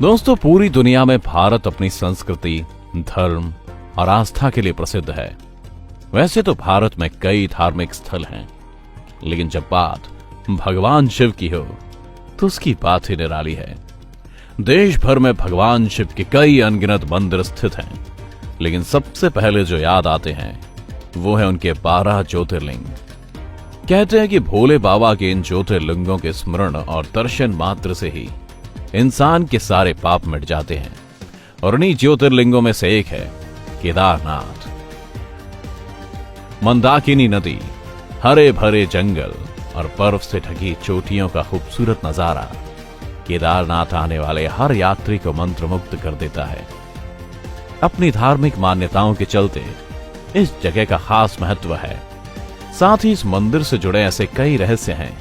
दोस्तों, पूरी दुनिया में भारत अपनी संस्कृति, धर्म और आस्था के लिए प्रसिद्ध है। वैसे तो भारत में कई धार्मिक स्थल हैं, लेकिन जब बात भगवान शिव की हो तो उसकी बात ही निराली है। देश भर में भगवान शिव के कई अनगिनत मंदिर स्थित हैं, लेकिन सबसे पहले जो याद आते हैं वो है उनके 12 ज्योतिर्लिंग। कहते हैं कि भोले बाबा के इन ज्योतिर्लिंगों के स्मरण और दर्शन मात्र से ही इंसान के सारे पाप मिट जाते हैं, और उन्हीं ज्योतिर्लिंगों में से एक है केदारनाथ। मंदाकिनी नदी, हरे भरे जंगल और बर्फ से ढकी चोटियों का खूबसूरत नजारा केदारनाथ आने वाले हर यात्री को मंत्रमुग्ध कर देता है। अपनी धार्मिक मान्यताओं के चलते इस जगह का खास महत्व है। साथ ही इस मंदिर से जुड़े ऐसे कई रहस्य हैं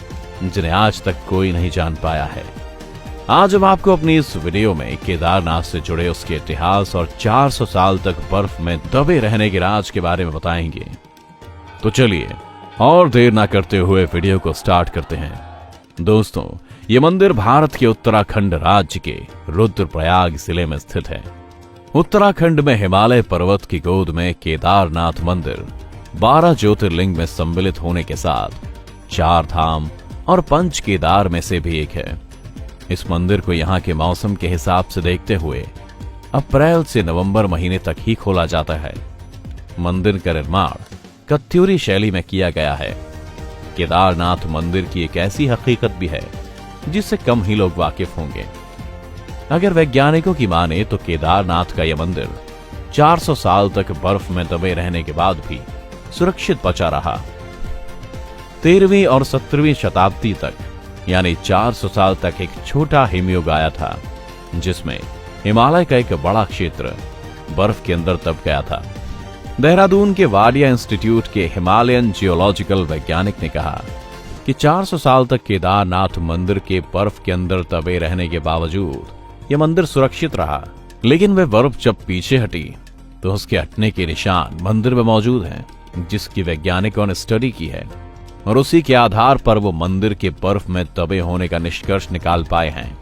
जिन्हें आज तक कोई नहीं जान पाया है। आज हम आपको अपनी इस वीडियो में केदारनाथ से जुड़े उसके इतिहास और 400 साल तक बर्फ में दबे रहने के राज के बारे में बताएंगे। तो चलिए और देर ना करते हुए वीडियो को स्टार्ट करते हैं। दोस्तों, ये मंदिर भारत के उत्तराखंड राज्य के रुद्रप्रयाग जिले में स्थित है। उत्तराखंड में हिमालय पर्वत की गोद में केदारनाथ मंदिर 12 ज्योतिर्लिंग में सम्मिलित होने के साथ 4 धाम और 5 केदार में से भी एक है। इस मंदिर को यहाँ के मौसम के हिसाब से देखते हुए अप्रैल से नवंबर महीने तक ही खोला जाता है। मंदिर का निर्माण कत्यूरी शैली में किया गया है। केदारनाथ मंदिर की एक ऐसी हकीकत भी है जिससे कम ही लोग वाकिफ होंगे। अगर वैज्ञानिकों की माने तो केदारनाथ का यह मंदिर 400 साल तक बर्फ में दबे रहने के बाद भी सुरक्षित बचा रहा। 13वीं और 17वीं शताब्दी तक यानी 400 साल तक एक छोटा हिमयुग आया था, जिसमें हिमालय का एक बड़ा क्षेत्र बर्फ के अंदर दब गया था। देहरादून के वाडिया इंस्टीट्यूट के हिमालयन जियोलॉजिकल वैज्ञानिक ने कहा कि 400 साल तक केदारनाथ मंदिर के बर्फ के अंदर दबे रहने के बावजूद यह मंदिर सुरक्षित रहा। लेकिन वह बर्फ जब पीछे हटी तो उसके हटने के निशान मंदिर में मौजूद हैं, जिसकी वैज्ञानिकों ने स्टडी की है, और उसी के आधार पर वो मंदिर के बर्फ में दबे होने का निष्कर्ष निकाल पाए हैं।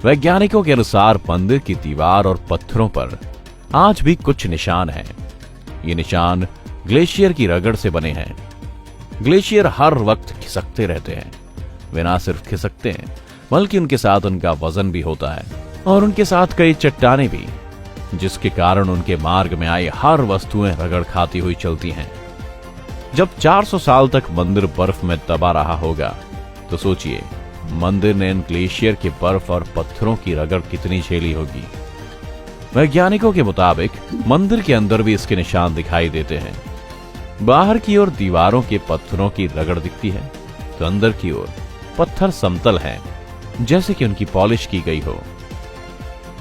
वैज्ञानिकों के अनुसार मंदिर की दीवार और पत्थरों पर आज भी कुछ निशान हैं। ये निशान ग्लेशियर की रगड़ से बने हैं। ग्लेशियर हर वक्त खिसकते रहते हैं। वे ना सिर्फ खिसकते हैं बल्कि उनके साथ उनका वजन भी होता है, और उनके साथ कई चट्टानें भी, जिसके कारण उनके मार्ग में आई हर वस्तुएं रगड़ खाती हुई चलती हैं। जब 400 साल तक मंदिर बर्फ में दबा रहा होगा तो सोचिए मंदिर ने इन ग्लेशियर के बर्फ और पत्थरों की रगड़ कितनी झेली होगी। वैज्ञानिकों के मुताबिक मंदिर के अंदर भी इसके निशान दिखाई देते हैं। बाहर की ओर दीवारों के पत्थरों की रगड़ दिखती है, तो अंदर की ओर पत्थर समतल हैं, जैसे कि उनकी पॉलिश की गई हो।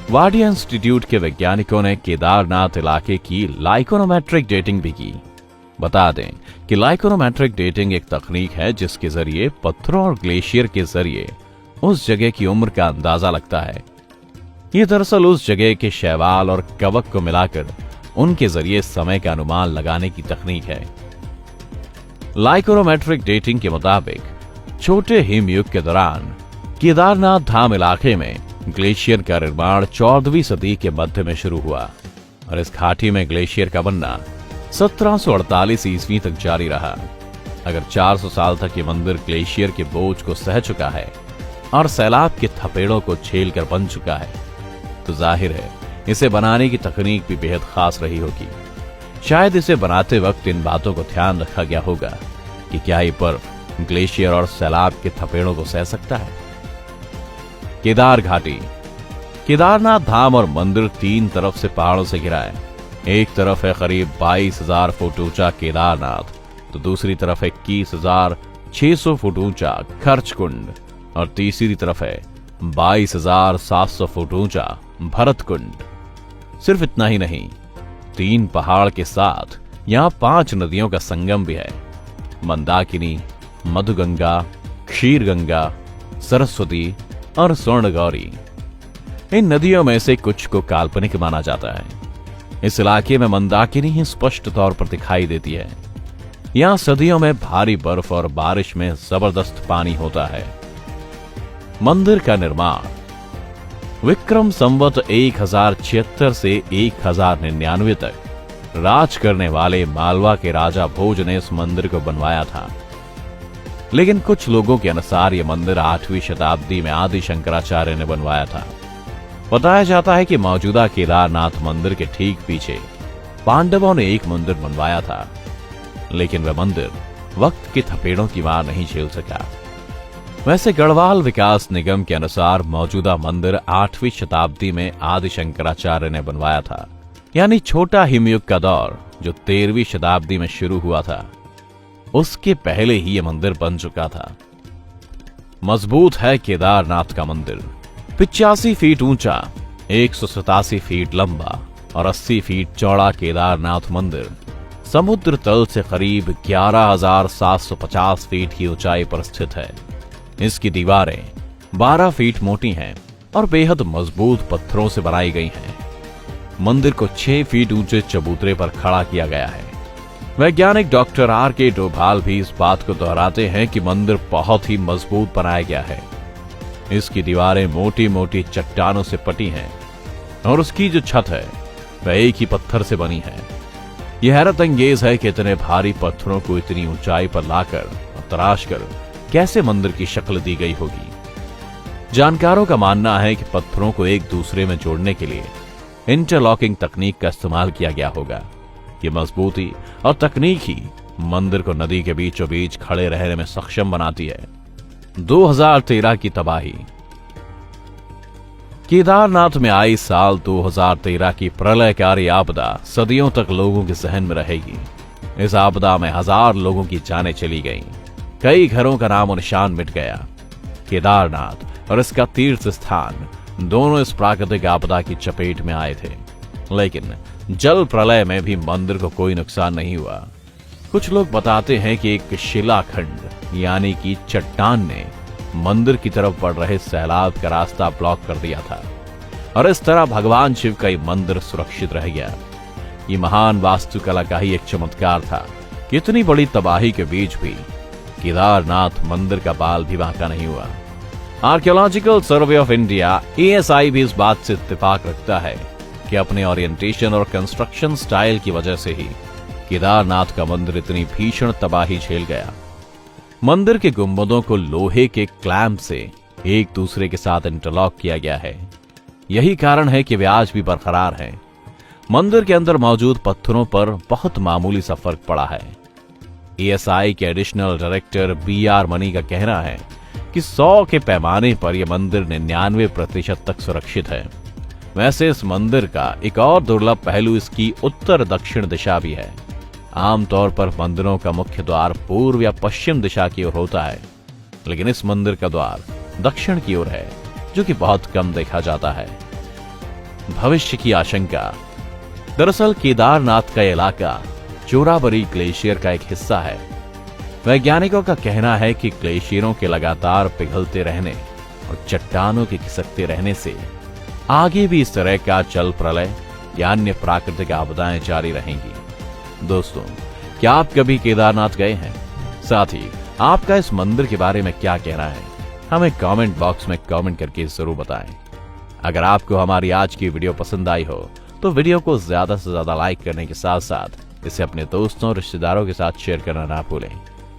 वाडिया इंस्टीट्यूट के वैज्ञानिकों ने केदारनाथ इलाके की लाइकोनोमेट्रिक डेटिंग भी की। बता दें कि लाइकोनोमेट्रिक डेटिंग एक तकनीक है जिसके जरिए पत्थरों और ग्लेशियर के जरिए उस जगह की उम्र का अंदाजा लगता है। ये दरअसल उस जगह के शैवाल और कवक को मिलाकर उनके जरिए समय का अनुमान लगाने की तकनीक है। लाइकोनोमेट्रिक डेटिंग के मुताबिक छोटे हिमयुग के दौरान केदारनाथ धाम इलाके में ग्लेशियर का निर्माण 14वीं सदी के मध्य में शुरू हुआ, और इस घाटी में ग्लेशियर का बनना 1748 ईस्वी तक जारी रहा। अगर 400 साल तक ये मंदिर ग्लेशियर के बोझ को सह चुका है और सैलाब के थपेड़ों को झेलकर बन चुका है, तो जाहिर है इसे बनाने की तकनीक भी बेहद खास रही होगी। शायद इसे बनाते वक्त इन बातों को ध्यान रखा गया होगा कि क्या ये बर्फ ग्लेशियर और सैलाब के थपेड़ों को सह सकता है। केदार घाटी। केदारनाथ धाम और मंदिर 3 तरफ से पहाड़ों से घिरा है। एक तरफ है करीब 22,000 फुट ऊंचा केदारनाथ, तो दूसरी तरफ है 21,600 फुट ऊंचा खर्चकुंड, और तीसरी तरफ है 22,700 फुट ऊंचा भरतकुंड। सिर्फ इतना ही नहीं, 3 पहाड़ के साथ यहाँ 5 नदियों का संगम भी है। मंदाकिनी, मधुगंगा, क्षीरगंगा, सरस्वती और स्वर्णगौरी। इन नदियों में से कुछ को काल्पनिक माना जाता है। इस इलाके में मंदाकिनी ही स्पष्ट तौर पर दिखाई देती है। यहाँ सदियों में भारी बर्फ और बारिश में जबरदस्त पानी होता है। मंदिर का निर्माण। विक्रम संवत 1076 से 1099 तक राज करने वाले मालवा के राजा भोज ने इस मंदिर को बनवाया था। लेकिन कुछ लोगों के अनुसार यह मंदिर 8वीं शताब्दी में आदि शंकराचार्य ने बनवाया था। बताया जाता है कि मौजूदा केदारनाथ मंदिर के ठीक पीछे पांडवों ने एक मंदिर बनवाया था, लेकिन वह मंदिर वक्त के थपेड़ों की मार नहीं झेल सका। वैसे गढ़वाल विकास निगम के अनुसार मौजूदा मंदिर 8वीं शताब्दी में आदि शंकराचार्य ने बनवाया था, यानी छोटा हिमयुग का दौर जो 13वीं शताब्दी में शुरू हुआ था, उसके पहले ही यह मंदिर बन चुका था। मजबूत है केदारनाथ का मंदिर। 85 फीट ऊंचा, 187 फीट लंबा और 80 फीट चौड़ा केदारनाथ मंदिर समुद्र तल से करीब 11,750 फीट की ऊंचाई पर स्थित है। इसकी दीवारें 12 फीट मोटी हैं और बेहद मजबूत पत्थरों से बनाई गई हैं। मंदिर को 6 फीट ऊंचे चबूतरे पर खड़ा किया गया है। वैज्ञानिक डॉक्टर R.K. डोभाल भी इस बात को दोहराते हैं कि मंदिर बहुत ही मजबूत बनाया गया है। इसकी दीवारें मोटी मोटी चट्टानों से पटी हैं और उसकी जो छत है वह एक ही पत्थर से बनी है। यह हैरत अंगेज है कि इतने भारी पत्थरों को इतनी ऊंचाई पर लाकर और तराश कर कैसे मंदिर की शक्ल दी गई होगी। जानकारों का मानना है कि पत्थरों को एक दूसरे में जोड़ने के लिए इंटरलॉकिंग तकनीक का इस्तेमाल किया गया होगा। ये मजबूती और तकनीक ही मंदिर को नदी के बीचों बीच खड़े रहने में सक्षम बनाती है। 2013 की तबाही। केदारनाथ में आई साल 2013 की प्रलयकारी आपदा सदियों तक लोगों के जहन में रहेगी। इस आपदा में 1000 लोगों की जानें चली गईं, कई घरों का नामो निशान मिट गया। केदारनाथ और इसका तीर्थ स्थान दोनों इस प्राकृतिक आपदा की चपेट में आए थे, लेकिन जल प्रलय में भी मंदिर को कोई नुकसान नहीं हुआ। कुछ लोग बताते हैं कि एक शिलाखंड यानी कि चट्टान ने मंदिर की तरफ बढ़ रहे सैलाब का रास्ता ब्लॉक कर दिया था और इस तरह भगवान शिव का मंदिर सुरक्षित रह गया। ये महान वास्तुकला का ही एक चमत्कार था कि इतनी बड़ी तबाही के बीच भी केदारनाथ मंदिर का बाल भी बांका नहीं हुआ। Archaeological survey of India ASI भी इस बात से इत्तेफाक रखता है कि अपने ओरिएंटेशन और कंस्ट्रक्शन स्टाइल की वजह से ही केदारनाथ का मंदिर इतनी भीषण तबाही झेल गया। मंदिर के गुंबदों को लोहे के क्लैंप से एक दूसरे के साथ इंटरलॉक किया गया है। यही कारण है कि वे आज भी बरकरार हैं। मंदिर के अंदर मौजूद पत्थरों पर बहुत मामूली सा फर्क पड़ा है। ASI के एडिशनल डायरेक्टर BR मनी का कहना है कि 100 के पैमाने पर यह मंदिर 99% तक सुरक्षित है। वैसे इस मंदिर का एक और दुर्लभ पहलू इसकी उत्तर दक्षिण दिशा भी है। आमतौर पर मंदिरों का मुख्य द्वार पूर्व या पश्चिम दिशा की ओर होता है, लेकिन इस मंदिर का द्वार दक्षिण की ओर है, जो कि बहुत कम देखा जाता है। भविष्य की आशंका। दरअसल केदारनाथ का इलाका चोराबरी ग्लेशियर का एक हिस्सा है। वैज्ञानिकों का कहना है कि ग्लेशियरों के लगातार पिघलते रहने और चट्टानों के खिसकते रहने से आगे भी इस तरह का जल प्रलय या अन्य प्राकृतिक आपदाएं जारी रहेंगी। दोस्तों, क्या आप कभी केदारनाथ गए हैं? साथ ही आपका इस मंदिर के बारे में क्या कहना है, हमें कमेंट बॉक्स में कमेंट करके जरूर बताएं। अगर आपको हमारी आज की वीडियो पसंद आई हो तो वीडियो को ज्यादा से ज्यादा लाइक करने के साथ साथ इसे अपने दोस्तों और रिश्तेदारों के साथ शेयर करना ना भूलें।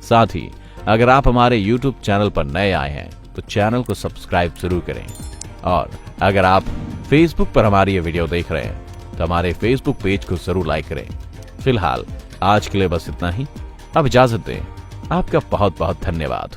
साथ ही अगर आप हमारे YouTube चैनल पर नए आए हैं तो चैनल को सब्सक्राइब जरूर करें, और अगर आप Facebook पर हमारी ये वीडियो देख रहे हैं तो हमारे Facebook पेज को जरूर लाइक करें। फिलहाल आज के लिए बस इतना ही। अब इजाजत दें। आपका बहुत बहुत धन्यवाद।